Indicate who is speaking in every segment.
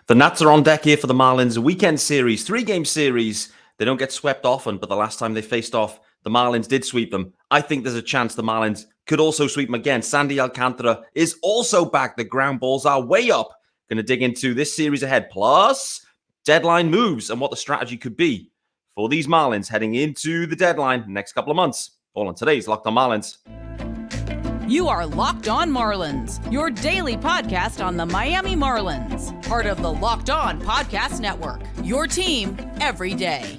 Speaker 1: The Nats are on deck here for the Marlins. A weekend series, 3-game series. They don't get swept often, but the last time they faced off, the Marlins did sweep them. I think there's a chance the Marlins could also sweep them again. Sandy Alcantara is also back. The ground balls are way up. Going to dig into this series ahead. Plus, deadline moves and what the strategy could be for these Marlins heading into the deadline next couple of months. All on today's Locked On Marlins.
Speaker 2: You are Locked On Marlins, your daily podcast on the Miami Marlins. Part of the Locked On Podcast Network, your team every day.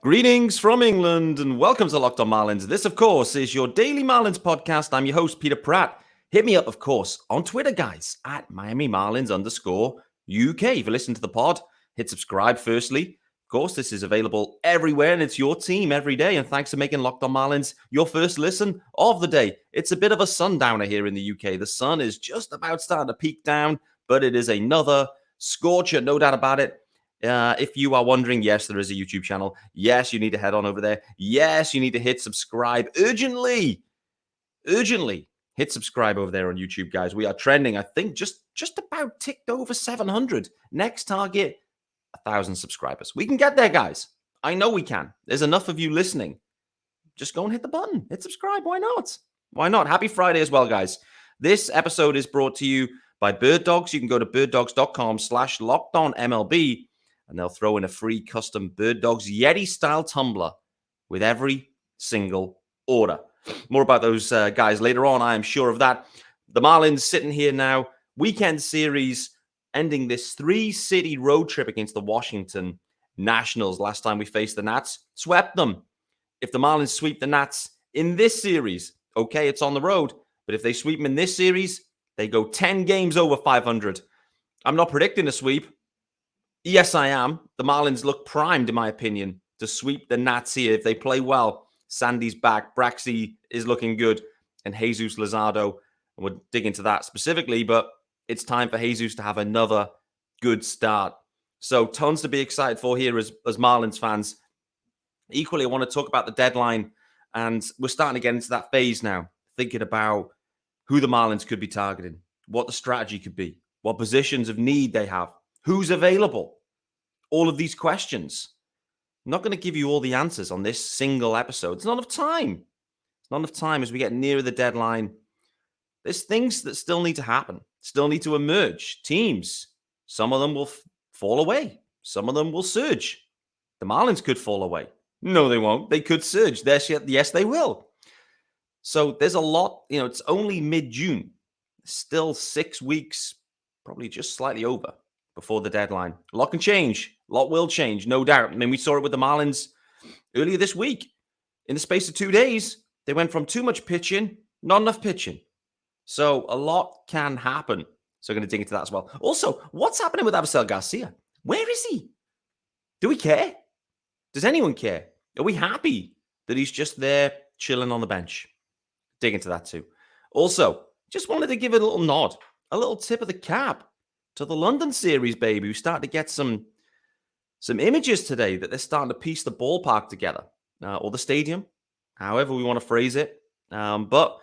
Speaker 1: Greetings from England and welcome to Locked On Marlins. This, of course, is your daily Marlins podcast. I'm your host, Peter Pratt. Hit me up, of course, on Twitter, guys, at Miami Marlins _UK. If you listen to the pod, hit subscribe firstly. Of course, this is available everywhere and it's your team every day. And thanks for making Locked On Marlins your first listen of the day. It's a bit of a sundowner here in the UK. The sun is just about starting to peak down, but it is another scorcher, no doubt about it. If you are wondering, yes, there is a YouTube channel. Yes, you need to head on over there. Yes, you need to hit subscribe urgently. Hit subscribe over there on YouTube, guys. We are trending, I think, just about ticked over 700. Next target, 1,000 subscribers. We can get there, guys. I know we can. There's enough of you listening. Just go and hit the button. Hit subscribe. Why not? Why not? Happy Friday as well, guys. This episode is brought to you by Birddogs. You can go to birddogs.com/lockedonmlb, and they'll throw in a free custom Birddogs Yeti-style tumbler with every single order. More about those guys later on, I am sure of that. The Marlins sitting here now, weekend series, ending this 3-city road trip against the Washington Nationals. Last time we faced the Nats, swept them. If the Marlins sweep the Nats in this series, okay, it's on the road. But if they sweep them in this series, they go 10 games over 500. I'm not predicting a sweep. Yes, I am. The Marlins look primed, in my opinion, to sweep the Nats here if they play well. Sandy's back, Braxy is looking good, and Jesus Luzardo. And we'll dig into that specifically, but it's time for Jesus to have another good start. So tons to be excited for here as Marlins fans. Equally, I want to talk about the deadline, and we're starting to get into that phase now, thinking about who the Marlins could be targeting, what the strategy could be, what positions of need they have, who's available, all of these questions. I'm not going to give you all the answers on this single episode. It's not enough time. It's not enough time as we get nearer the deadline. There's things that still need to happen, still need to emerge. Teams, some of them will fall away. Some of them will surge. The Marlins could fall away. No, they won't. They could surge. Yes, they will. So there's a lot. It's only mid-June. Still 6 weeks, probably just slightly over before the deadline. A lot can change. A lot will change, no doubt. I mean, we saw it with the Marlins earlier this week. In the space of 2 days, they went from too much pitching, not enough pitching. So a lot can happen. So we're going to dig into that as well. Also, what's happening with Avisail Garcia? Where is he? Do we care? Does anyone care? Are we happy that he's just there chilling on the bench? Dig into that too. Also, just wanted to give it a little nod, a little tip of the cap to the London series, baby. We started to get some images today that they're starting to piece the ballpark together, or the stadium, however we want to phrase it. But,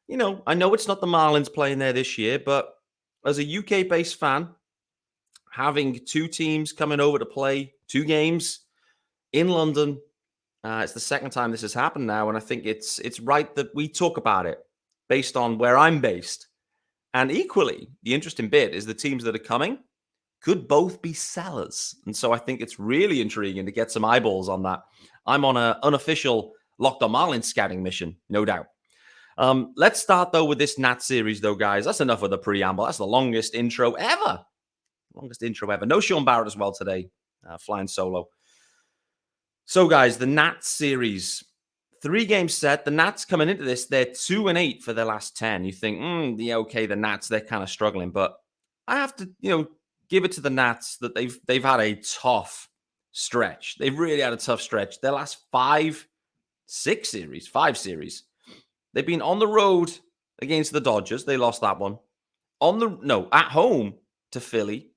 Speaker 1: I know it's not the Marlins playing there this year, but as a UK-based fan, having 2 teams coming over to play 2 games in London, it's the second time this has happened now, and I think it's right that we talk about it based on where I'm based. And equally, the interesting bit is the teams that are coming could both be sellers. And so I think it's really intriguing to get some eyeballs on that. I'm on an unofficial Locked On Marlins scouting mission, no doubt. Let's start, though, with this Nat series, though, guys. That's enough of the preamble. That's the longest intro ever. No Sean Barrett as well today, flying solo. So, guys, the Nat series, 3-game set. The Nats coming into this, they're 2-8 for their last 10. You think, the Nats, they're kind of struggling. But I have to, give it to the Nats that they've had a tough stretch. They've really had a tough stretch. Their last 5 series. They've been on the road against the Dodgers. They lost that one. At home to Philly,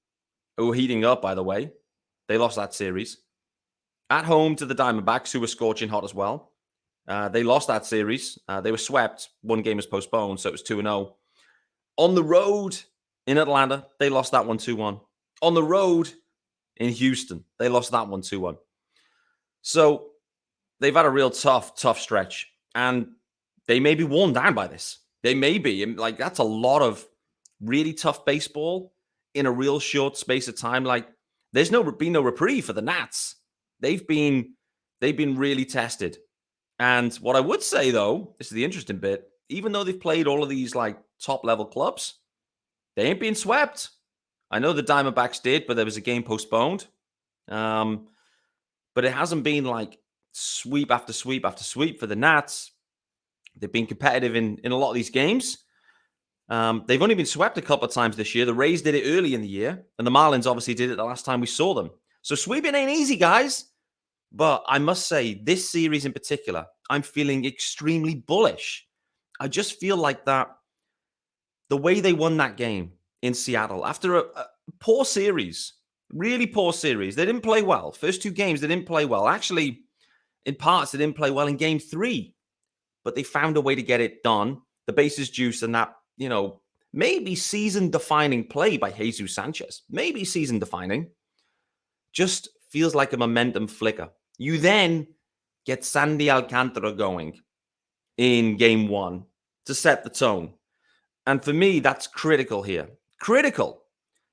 Speaker 1: who are heating up, by the way. They lost that series. At home to the Diamondbacks, who were scorching hot as well. They lost that series. They were swept. One game was postponed, so it was 2-0. On the road in Atlanta, they lost that one 2-1. On the road in Houston, they lost that one 2-1. So they've had a real tough stretch. And they may be worn down by this. They may be. Like, that's a lot of really tough baseball in a real short space of time. Like, there's been no reprieve for the Nats. They've been really tested. And what I would say, though, this is the interesting bit, even though they've played all of these like top-level clubs, they ain't been swept. I know the Diamondbacks did, but there was a game postponed. But it hasn't been like sweep after sweep after sweep for the Nats. They've been competitive in a lot of these games. They've only been swept a couple of times this year. The Rays did it early in the year, and the Marlins obviously did it the last time we saw them. So sweeping ain't easy, guys. But I must say, this series in particular, I'm feeling extremely bullish. I just feel like that the way they won that game in Seattle after a poor series, really poor series. They didn't play well. First two games, they didn't play well. Actually, in parts, they didn't play well in game 3. But they found a way to get it done. The bases juice and that, maybe season-defining play by Jesus Sanchez. Maybe season-defining. Just feels like a momentum flicker. You then get Sandy Alcantara going in game 1 to set the tone. And for me, that's critical here. Critical.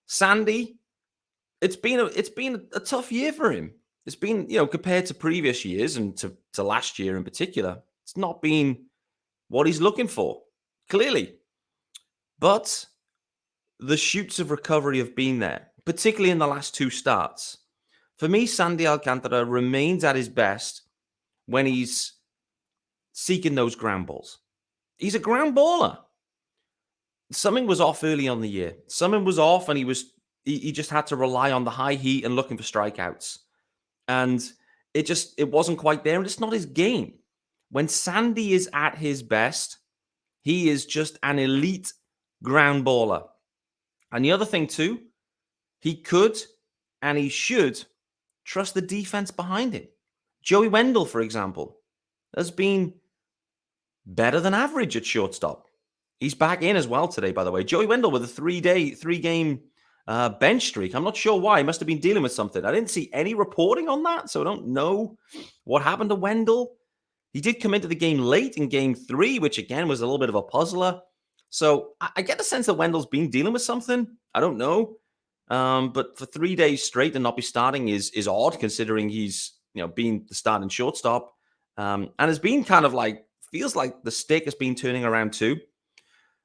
Speaker 1: Sandy, it's been a tough year for him. It's been, compared to previous years and to last year in particular, it's not been what he's looking for, clearly. But the shoots of recovery have been there, particularly in the last 2 starts. For me, Sandy Alcantara remains at his best when he's seeking those ground balls. He's a ground baller. Something was off early on the year. Something was off, and he just had to rely on the high heat and looking for strikeouts. And it wasn't quite there, and it's not his game. When Sandy is at his best, he is just an elite ground baller. And the other thing too, he could and he should trust the defense behind him. Joey Wendell, for example, has been better than average at shortstop. He's back in as well today, by the way. Joey Wendell with a 3-game bench streak. I'm not sure why. He must have been dealing with something. I didn't see any reporting on that, so I don't know what happened to Wendell. He did come into the game late in game 3, which again was a little bit of a puzzler. So I get the sense that Wendell's been dealing with something. I don't know. But for 3 days straight and not be starting is odd, considering he's being the starting shortstop. And has been kind of like, feels like the stick has been turning around too.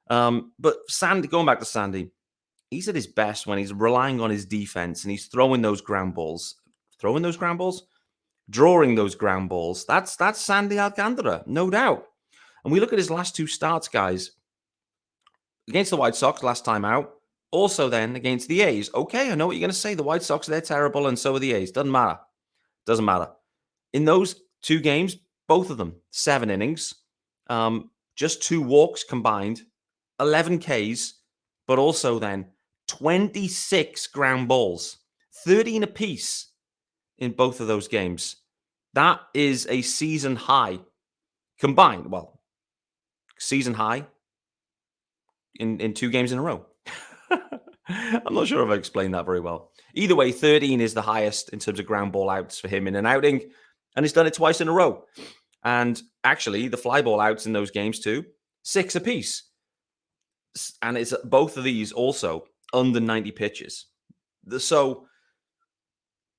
Speaker 1: But Sandy, going back to Sandy, he's at his best when he's relying on his defense and he's throwing those ground balls. Drawing those ground balls. That's Sandy Alcantara, no doubt. And we look at his last 2 starts, guys. Against the White Sox last time out. Also then against the A's. Okay, I know what you're going to say. The White Sox, they're terrible, and so are the A's. Doesn't matter. In those 2 games, both of them, 7 innings. Just 2 walks combined. 11 Ks. But also then 26 ground balls. 13 apiece in both of those games. That is a season high combined. Well, season high in 2 games in a row. I'm not sure if I explained that very well. Either way, 13 is the highest in terms of ground ball outs for him in an outing, and he's done it twice in a row. And actually, the fly ball outs in those games too, 6 apiece. And it's both of these also under 90 pitches. So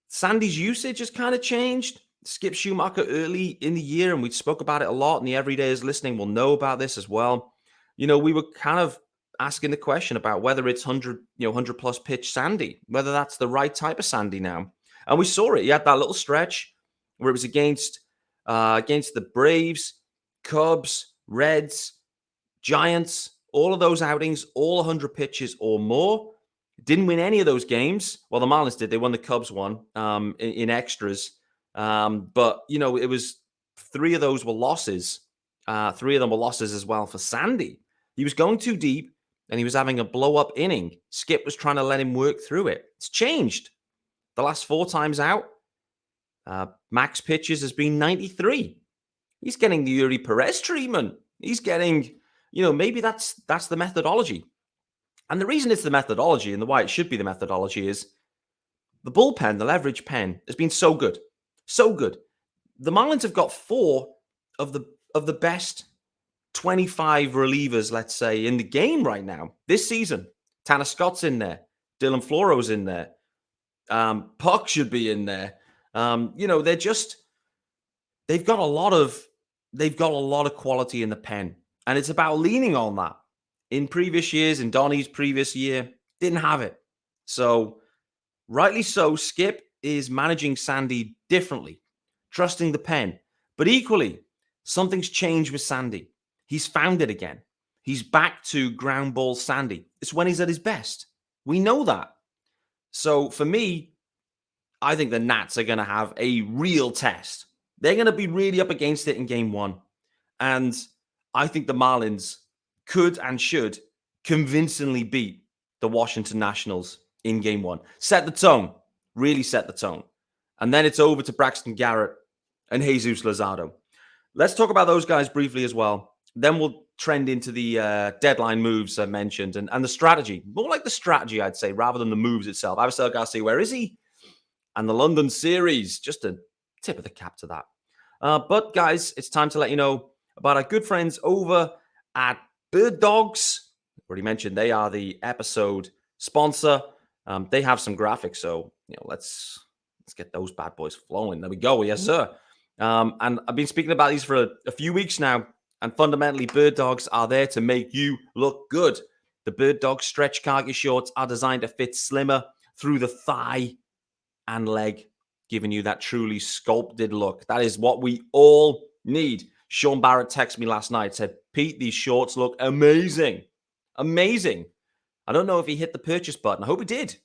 Speaker 1: Sandy's usage has kind of changed. Skip Schumacher early in the year, and we spoke about it a lot, and the everydayers listening will know about this as well. We were kind of asking the question about whether it's 100 plus pitch Sandy, whether that's the right type of Sandy now. And we saw it. He had that little stretch where it was against the Braves, Cubs, Reds, Giants, all of those outings, all 100 pitches or more. Didn't win any of those games. Well, the Marlins did. They won the Cubs one in extras. But, it was 3 of those were losses. 3 of them were losses as well for Sandy. He was going too deep, and he was having a blow-up inning. Skip was trying to let him work through it. It's changed. The last 4 times out, max pitches has been 93. He's getting the Yuri Perez treatment. He's getting, maybe that's the methodology. And the reason it's the methodology and the why it should be the methodology is the bullpen, the leverage pen, has been so good. So good. The Marlins have got 4 of the best 25 relievers, let's say, in the game right now this season. Tanner Scott's in there. Dylan Floro's in there. Puck should be in there. They've got a lot of quality in the pen, and it's about leaning on that. In previous years, in Donnie's previous year, didn't have it. So, rightly so, Skip is managing Sandy differently, trusting the pen. But equally, something's changed with Sandy. He's found it again. He's back to ground ball Sandy. It's when he's at his best. We know that. So for me, I think the Nats are going to have a real test. They're going to be really up against it in game 1. And I think the Marlins could and should convincingly beat the Washington Nationals in game 1. Set the tone. Really set the tone. And then it's over to Braxton Garrett and Jesus Luzardo. Let's talk about those guys briefly as well. Then we'll trend into the deadline moves I mentioned and the strategy. More like the strategy, I'd say, rather than the moves itself. Avisel Garcia, where is he? And the London series. Just a tip of the cap to that. But, guys, it's time to let you know about our good friends over at Birddogs. Already mentioned they are the episode sponsor. They have some graphics, so let's get those bad boys flowing. There we go. Yes, sir. And I've been speaking about these for a few weeks now. And fundamentally, Birddogs are there to make you look good. The Birddogs stretch khaki shorts are designed to fit slimmer through the thigh and leg, giving you that truly sculpted look. That is what we all need. Sean Barrett texted me last night, said, Pete, these shorts look amazing. Amazing. I don't know if he hit the purchase button. I hope he did.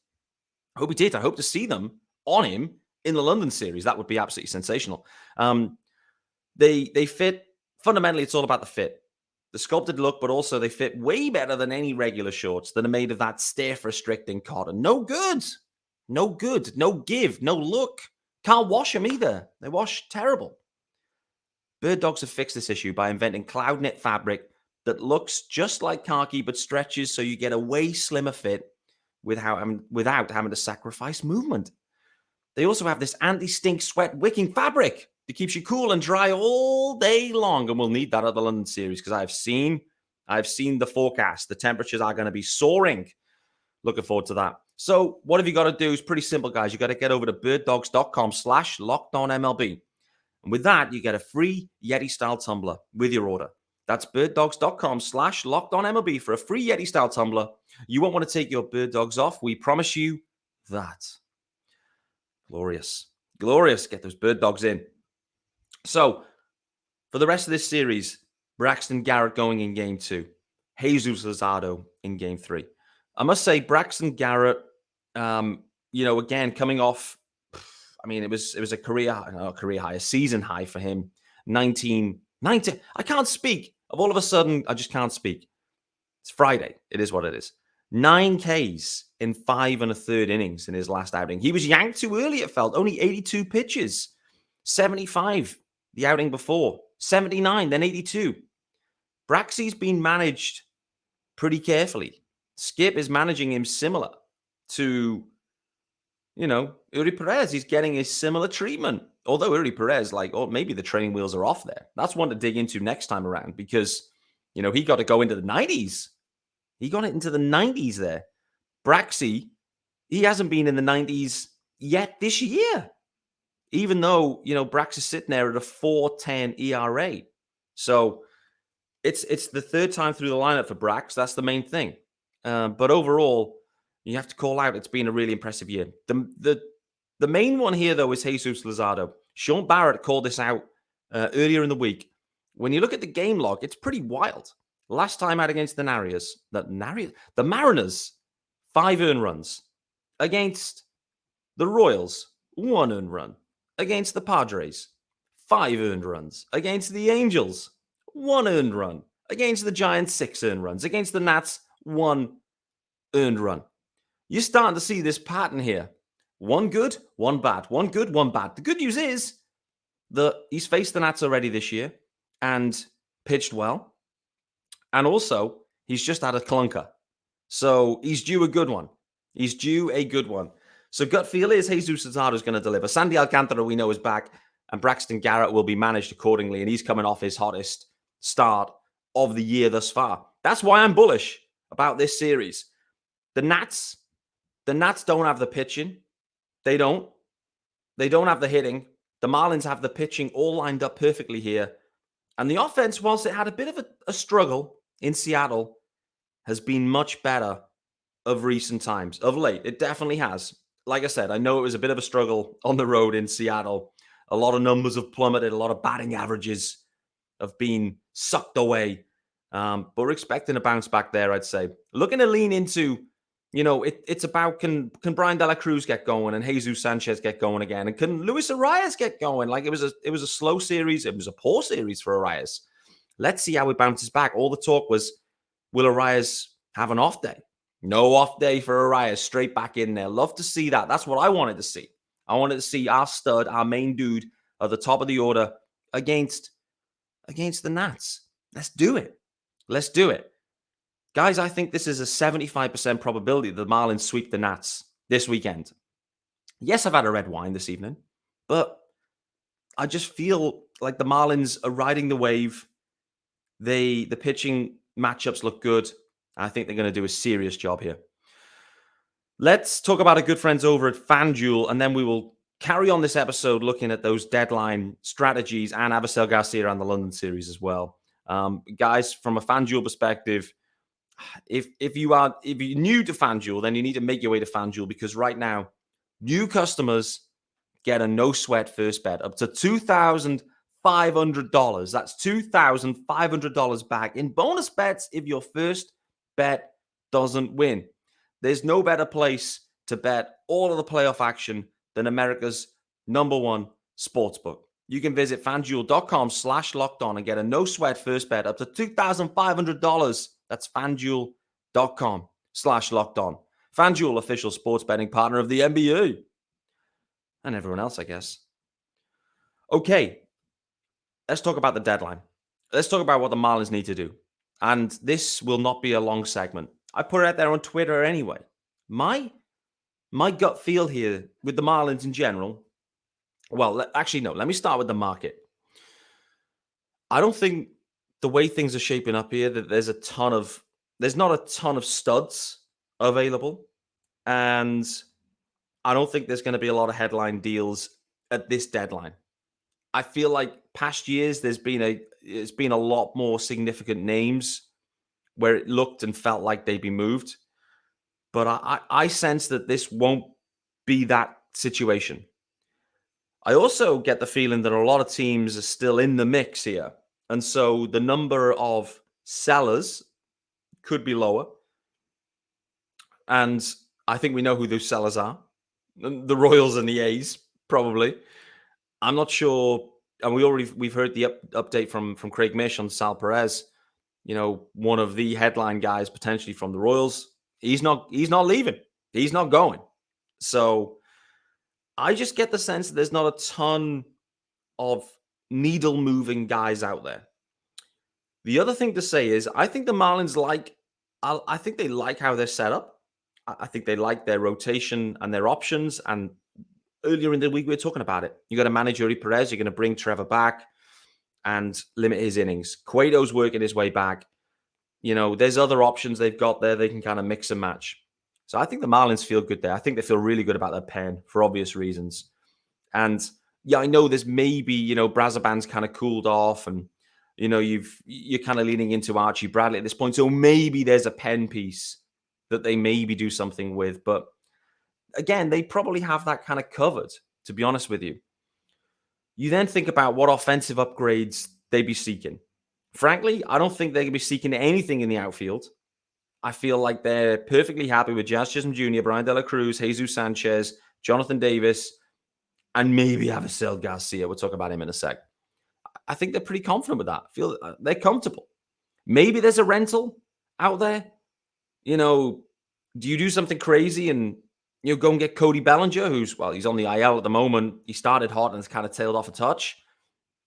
Speaker 1: I hope to see them on him in the London series. That would be absolutely sensational. They fit. Fundamentally, it's all about the fit. The sculpted look, but also they fit way better than any regular shorts that are made of that stiff-restricting cotton. No good. No good. No give. No look. Can't wash them either. They wash terrible. Birddogs have fixed this issue by inventing cloud knit fabric that looks just like khaki but stretches so you get a way slimmer fit without having to sacrifice movement. They also have this anti-stink sweat wicking fabric that keeps you cool and dry all day long, and we'll need that at the London series because I've seen the forecast. The temperatures are going to be soaring. Looking forward to that. So what have you got to do? It's pretty simple, guys. You got to get over to birddogs.com/lockedonmlb. And with that, you get a free Yeti-style tumbler with your order. That's birddogs.com/lockedonmlb for a free Yeti-style tumbler. You won't want to take your Birddogs off. We promise you that. Glorious. Glorious. Get those Birddogs in. So, for the rest of this series, Braxton Garrett going in game 2. Jesus Luzardo in game 3. I must say, Braxton Garrett, again, coming off, it was a a season high for him. 19. I can't speak. All of a sudden, I just can't speak. It's Friday. It is what it is. 9 Ks in 5 1/3 innings in his last outing. He was yanked too early, it felt. Only 82 pitches. 75 the outing before. 79, then 82. Braxy's been managed pretty carefully. Skip is managing him similar to, Yuri Perez. He's getting a similar treatment. Although Yuri Perez, maybe the training wheels are off there. That's one to dig into next time around because, he got to go into the 90s. He got it into the 90s there. Braxy, he hasn't been in the 90s yet this year. Even though, Brax is sitting there at a 4.10 ERA. So it's the third time through the lineup for Brax. That's the main thing. But overall, you have to call out it's been a really impressive year. The main one here, though, is Jesus Luzardo. Sean Barrett called this out earlier in the week. When you look at the game log, it's pretty wild. Last time out against the Mariners, 5 earned runs. Against the Royals, 1 earned run. Against the Padres, 5 earned runs. Against the Angels, 1 earned run. Against the Giants, 6 earned runs. Against the Nats, 1 earned run. You're starting to see this pattern here One good, one bad. One good, one bad. The good news is that he's faced the Nats already this year and pitched well. And also, he's just had a clunker. So he's due a good one. He's due a good one. So gut feel is Jesus Luzardo is going to deliver. Sandy Alcantara, we know, is back. And Braxton Garrett will be managed accordingly. And he's coming off his hottest start of the year thus far. That's why I'm bullish about this series. The Nats don't have the pitching. They don't. They don't have the hitting. The Marlins have the pitching all lined up perfectly here. And the offense, whilst it had a bit of a struggle in Seattle, has been much better of recent times, of late. It definitely has. Like I said, I know it was a bit of a struggle on the road in Seattle. A lot of numbers have plummeted. A lot of batting averages have been sucked away. But we're expecting a bounce back there, I'd say. Looking to lean into, it's about can Brian De La Cruz get going and Jesus Sanchez get going again? And can Luis Arias get going? Like it was a slow series. It was a poor series for Arias. Let's see how it bounces back. All the talk was, will Arias have an off day? No off day for Arias. Straight back in there. Love to see that. That's what I wanted to see. I wanted to see our stud, our main dude at the top of the order against the Nats. Let's do it. Let's do it. Guys, I think this is a 75% probability that the Marlins sweep the Nats this weekend. Yes, I've had a red wine this evening, but I just feel like the Marlins are riding the wave. The pitching matchups look good. I think they're going to do a serious job here. Let's talk about our good friends over at FanDuel, and then we will carry on this episode looking at those deadline strategies and Avisail Garcia and the London series as well. Guys, from a FanDuel perspective, if you're new to FanDuel, then you need to make your way to FanDuel, because right now, new customers get a no sweat first bet up to $2,500. That's $2,500 back in bonus bets if your first bet doesn't win. There's no better place to bet all of the playoff action than America's #1 sportsbook. You can visit FanDuel.com/lockedon and get a no sweat first bet up to $2,500. That's FanDuel.com/lockedon. FanDuel, official sports betting partner of the NBA. And everyone else, I guess. Okay, let's talk about the deadline. Let's talk about what the Marlins need to do. And this will not be a long segment. I put it out there on Twitter anyway. My gut feel here with the Marlins in general, well, actually, no, let me start with the market. I don't think the way things are shaping up here that there's not a ton of studs available. And I don't think there's going to be a lot of headline deals at this deadline. I feel like past years it's been a lot more significant names where it looked and felt like they'd be moved. But I sense that this won't be that situation. I also get the feeling that a lot of teams are still in the mix here. And so the number of sellers could be lower. And I think we know who those sellers are. The Royals and the A's, probably. I'm not sure. And we've heard the update from Craig Mish on Sal Perez. One of the headline guys potentially from the Royals. He's not leaving. He's not going. So I just get the sense that there's not a ton of needle moving guys out there. The other thing to say is I think the Marlins I think they like how they're set up. I think they like their rotation and their options. And earlier in the week, we were talking about it. You got to manage Yuri Perez. You're going to bring Trevor back and limit his innings. Cueto's working his way back. There's other options they've got there. They can kind of mix and match. So I think the Marlins feel good there. I think they feel really good about their pen for obvious reasons. And yeah, I know there's maybe, Brazaban's kind of cooled off and, you're kind of leaning into Archie Bradley at this point. So maybe there's a pen piece that they maybe do something with. But again, they probably have that kind of covered, to be honest with you. You then think about what offensive upgrades they'd be seeking. Frankly, I don't think they're going to be seeking anything in the outfield. I feel like they're perfectly happy with Jazz Chisholm Jr., Brian De La Cruz, Jesus Sanchez, Jonathan Davis, and maybe Avisail Garcia. We'll talk about him in a sec. I think they're pretty confident with that. I feel they're comfortable. Maybe there's a rental out there. Do you do something crazy and go and get Cody Bellinger, he's on the IL at the moment. He started hot and has kind of tailed off a touch.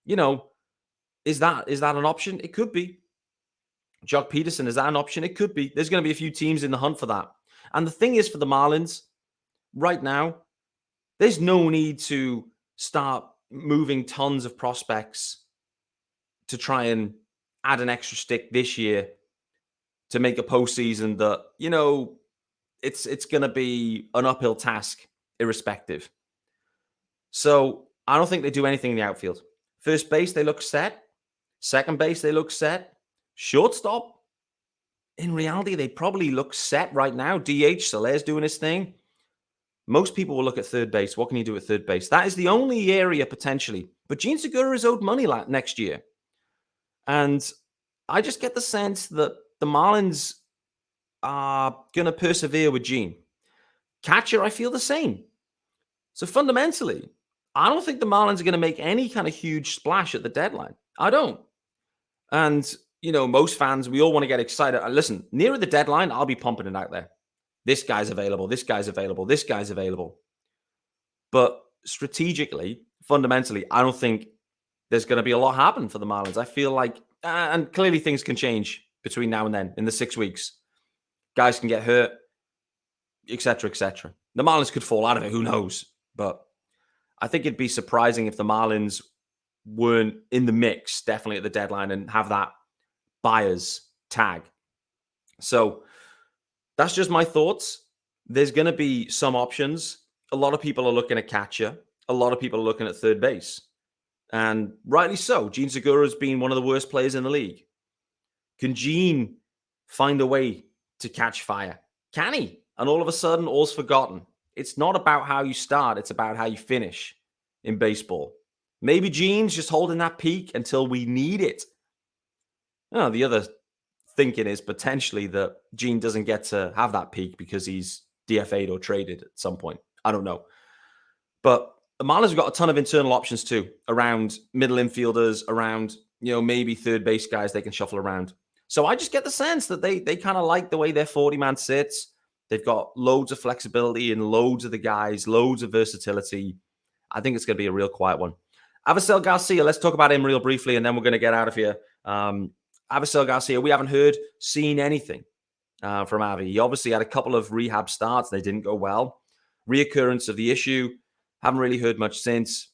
Speaker 1: Is that an option? It could be. Jock Peterson, is that an option? It could be. There's going to be a few teams in the hunt for that. And the thing is, for the Marlins, right now, there's no need to start moving tons of prospects to try and add an extra stick this year to make a postseason that, it's going to be an uphill task irrespective. So I don't think they do anything in the outfield. First base, they look set. Second base, they look set. Shortstop, in reality, they probably look set right now. DH, Soler's doing his thing. Most people will look at third base. What can you do at third base? That is the only area potentially. But Gene Segura is owed money next year. And I just get the sense that the Marlins are going to persevere with Gene. Catcher, I feel the same. So fundamentally, I don't think the Marlins are going to make any kind of huge splash at the deadline. I don't. And, most fans, we all want to get excited. Listen, nearer the deadline, I'll be pumping it out there. This guy's available. This guy's available. This guy's available. But strategically, fundamentally, I don't think there's going to be a lot happen for the Marlins. I feel like, and clearly things can change between now and then in the 6 weeks. Guys can get hurt, etc., etc. The Marlins could fall out of it. Who knows? But I think it'd be surprising if the Marlins weren't in the mix, definitely at the deadline, and have that buyer's tag. So that's just my thoughts. There's going to be some options. A lot of people are looking at catcher. A lot of people are looking at third base. And rightly so. Gene Segura has been one of the worst players in the league. Can Gene find a way to catch fire? Can he? And all of a sudden, all's forgotten. It's not about how you start. It's about how you finish in baseball. Maybe Gene's just holding that peak until we need it. The other thinking is potentially that Gene doesn't get to have that peak because he's DFA'd or traded at some point. I don't know. But the Marlins have got a ton of internal options too, around middle infielders, around, maybe third base guys they can shuffle around. So I just get the sense that they kind of like the way their 40-man sits. They've got loads of flexibility in loads of the guys, loads of versatility. I think it's going to be a real quiet one. Avisail Garcia, let's talk about him real briefly, and then we're going to get out of here. Avisail Garcia, we haven't seen anything from Avi. He obviously had a couple of rehab starts. They didn't go well. Reoccurrence of the issue. Haven't really heard much since.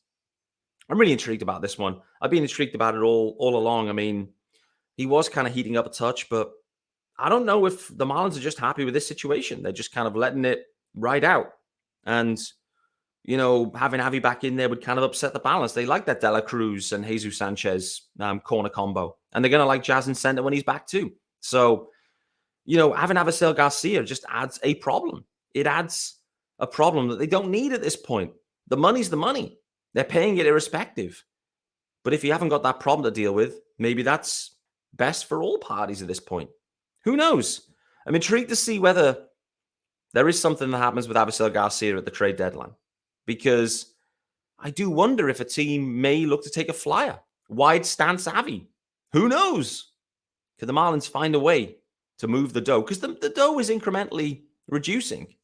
Speaker 1: I'm really intrigued about this one. I've been intrigued about it all along. I mean, he was kind of heating up a touch, but I don't know if the Marlins are just happy with this situation. They're just kind of letting it ride out. And, having Avi back in there would kind of upset the balance. They like that De La Cruz and Jesus Sanchez corner combo. And they're going to like Jazz in center when he's back too. So, having Avisail Garcia just adds a problem. It adds a problem that they don't need at this point. The money's the money. They're paying it irrespective. But if you haven't got that problem to deal with, maybe that's best for all parties at this point. Who knows? I'm intrigued to see whether there is something that happens with Avisail Garcia at the trade deadline. Because I do wonder if a team may look to take a flyer. Wide stance Avi. Who knows? Could the Marlins find a way to move the dough? Because the dough is incrementally reducing.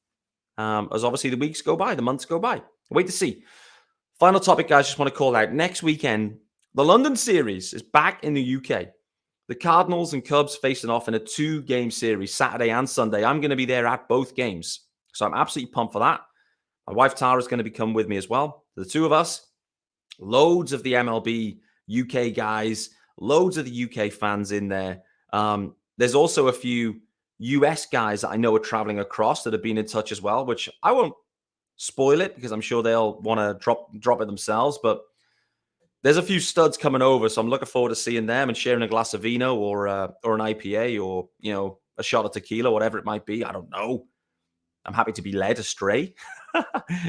Speaker 1: As obviously the weeks go by, the months go by. Wait to see. Final topic, guys, just want to call out. Next weekend, the London series is back in the UK. The Cardinals and Cubs facing off in a 2-game series, Saturday and Sunday. I'm going to be there at both games. So I'm absolutely pumped for that. My wife Tara is going to come with me as well. The two of us, loads of the MLB UK guys, loads of the UK fans in there. There's also a few US guys that I know are traveling across that have been in touch as well, which I won't spoil it because I'm sure they'll want to drop it themselves. But there's a few studs coming over, so I'm looking forward to seeing them and sharing a glass of vino or an IPA or a shot of tequila, whatever it might be. I don't know. I'm happy to be led astray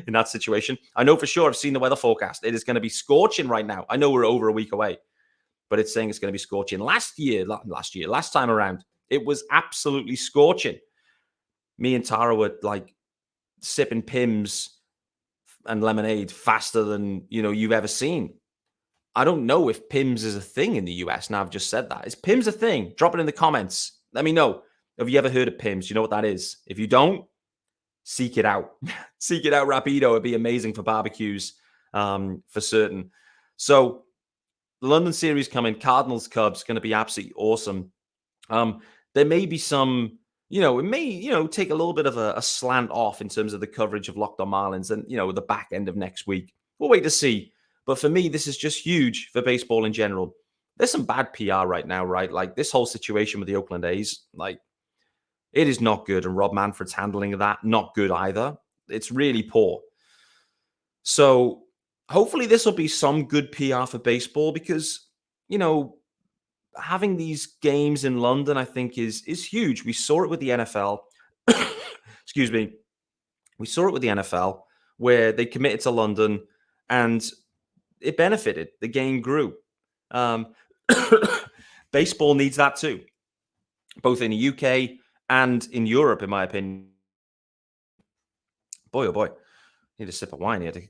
Speaker 1: in that situation. I know for sure I've seen the weather forecast. It is going to be scorching right now. I know we're over a week away, but it's saying it's going to be scorching. Last time around, it was absolutely scorching. Me and Tara were like sipping Pims and lemonade faster than, you've ever seen. I don't know if Pims is a thing in the US. Now I've just said that. Is Pims a thing? Drop it in the comments. Let me know. Have you ever heard of Pims? You know what that is? If you don't, seek it out. Seek it out rapido. It'd be amazing for barbecues, for certain. So the London series coming, Cardinals Cubs, going to be absolutely awesome. There may be some, it may, take a little bit of a slant off in terms of the coverage of Locked On Marlins and, the back end of next week. We'll wait to see. But for me, this is just huge for baseball in general. There's some bad PR right now, right? Like this whole situation with the Oakland A's, like it is not good. And Rob Manfred's handling that, not good either. It's really poor. So hopefully this will be some good PR for baseball because, having these games in London, I think, is huge. We saw it with the NFL. Excuse me. We saw it with the NFL where they committed to London and it benefited. The game grew. Baseball needs that too, both in the UK and in Europe, in my opinion. Boy, oh boy. I need a sip of wine here to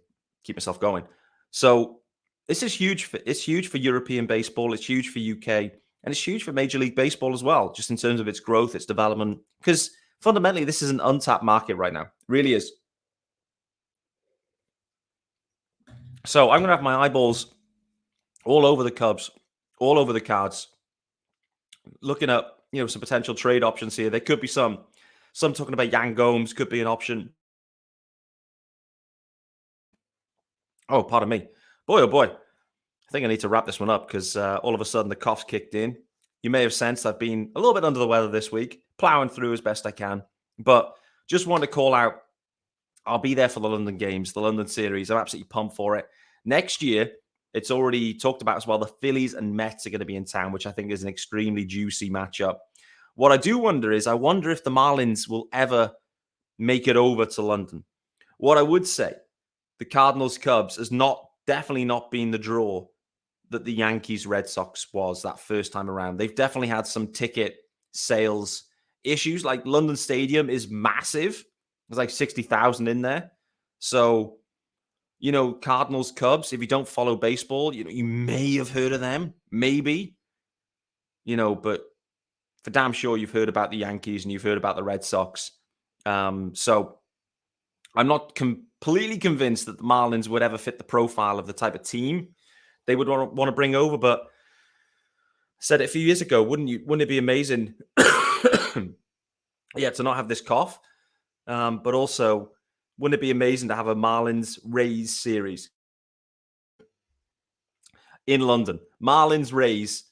Speaker 1: keep myself going. So this is huge. It's huge for European baseball. It's huge for UK. And it's huge for Major League Baseball as well, just in terms of its growth, its development. Because fundamentally, this is an untapped market right now. It really is. So I'm going to have my eyeballs all over the Cubs, all over the Cards, looking at, some potential trade options here. There could be some talking about Yan Gomes could be an option. Oh, pardon me. Boy, oh boy. I think I need to wrap this one up because all of a sudden the cough's kicked in. You may have sensed I've been a little bit under the weather this week, plowing through as best I can. But just want to call out, I'll be there for the London games, the London series. I'm absolutely pumped for it. Next year, it's already talked about as well. The Phillies and Mets are going to be in town, which I think is an extremely juicy matchup. What I do wonder is, I wonder if the Marlins will ever make it over to London. What I would say, the Cardinals Cubs has definitely not been the draw that the Yankees Red Sox was that first time around. They've definitely had some ticket sales issues. Like London Stadium is massive. There's like 60,000 in there. So, Cardinals Cubs, if you don't follow baseball, you may have heard of them, maybe, but for damn sure you've heard about the Yankees and you've heard about the Red Sox. So I'm not completely convinced that the Marlins would ever fit the profile of the type of team they would want to bring over, but I said it a few years ago, wouldn't it be amazing to not have this cough, but also wouldn't it be amazing to have a Marlins Rays series in London? Marlins Rays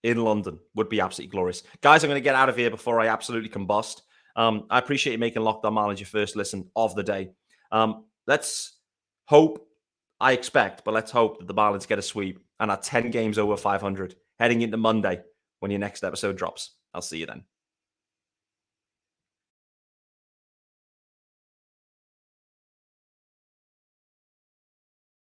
Speaker 1: in London would be absolutely glorious. Guys, I'm going to get out of here before I absolutely combust. I appreciate you making Locked On Marlins your first listen of the day. Let's hope that the Marlins get a sweep and are 10 games over 500 heading into Monday when your next episode drops. I'll see you then.